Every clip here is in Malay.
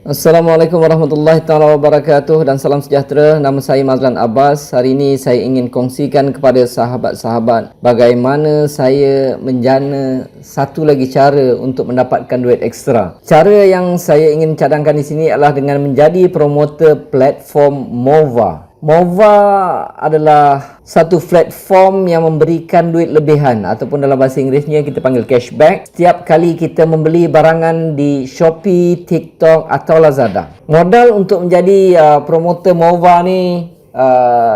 Assalamualaikum warahmatullahi taala wabarakatuh dan salam sejahtera. Nama saya Mazlan Abbas. Hari ini saya ingin kongsikan kepada sahabat-sahabat bagaimana saya menjana satu lagi cara untuk mendapatkan duit ekstra. Cara yang saya ingin cadangkan di sini adalah dengan menjadi promoter platform Mova. Mova adalah satu platform yang memberikan duit lebihan ataupun dalam bahasa Inggerisnya kita panggil cashback setiap kali kita membeli barangan di Shopee, TikTok atau Lazada. Modal untuk menjadi promoter Mova ni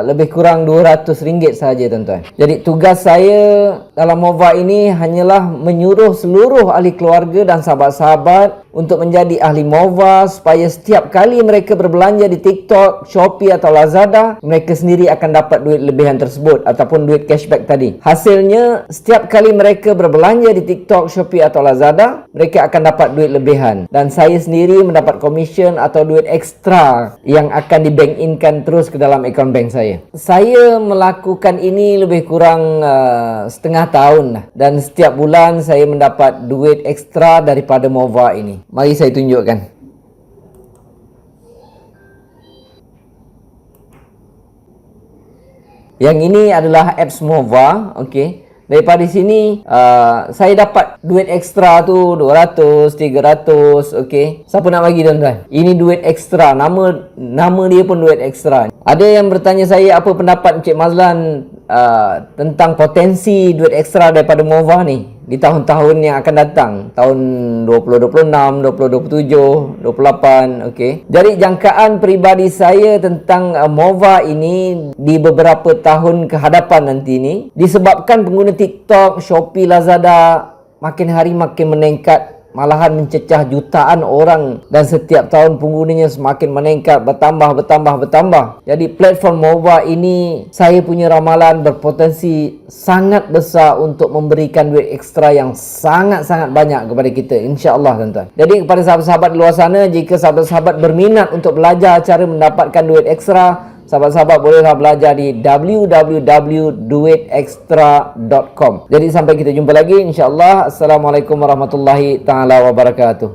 lebih kurang RM200 saja tuan-tuan. Jadi tugas saya dalam Mova ini hanyalah menyuruh seluruh ahli keluarga dan sahabat-sahabat untuk menjadi ahli Mova supaya setiap kali mereka berbelanja di TikTok, Shopee atau Lazada, mereka sendiri akan dapat duit lebihan tersebut ataupun duit cashback tadi. Hasilnya, setiap kali mereka berbelanja di TikTok, Shopee atau Lazada, mereka akan dapat duit lebihan dan saya sendiri mendapat komisen atau duit ekstra yang akan di-bank-inkan terus ke dalam akaun bank saya. Saya melakukan ini lebih kurang setengah tahun lah dan setiap bulan saya mendapat duit ekstra daripada Mova ini. Mari saya tunjukkan. Yang ini adalah apps Mova, okey. Daripada sini saya dapat duit ekstra tu 200, 300, okey. Siapa nak bagi tuan-tuan? Ini duit ekstra, nama dia pun duit ekstra. Ada yang bertanya saya apa pendapat Encik Mazlan tentang potensi duit ekstra daripada Mova ni di tahun-tahun yang akan datang, tahun 2026, 2027, 28, okey. Jadi jangkaan peribadi saya tentang Mova ini di beberapa tahun ke hadapan nanti ni disebabkan pengguna TikTok, Shopee, Lazada makin hari makin meningkat, malahan mencecah jutaan orang dan setiap tahun penggunanya semakin meningkat, bertambah. Jadi platform Mova ini saya punya ramalan berpotensi sangat besar untuk memberikan duit ekstra yang sangat-sangat banyak kepada kita, insya-Allah tuan-tuan. Jadi kepada sahabat-sahabat di luar sana, jika sahabat-sahabat berminat untuk belajar cara mendapatkan duit ekstra, sahabat-sahabat bolehlah belajar di www.duitextra.com. Jadi sampai kita jumpa lagi insya-Allah. Assalamualaikum warahmatullahi taala wabarakatuh.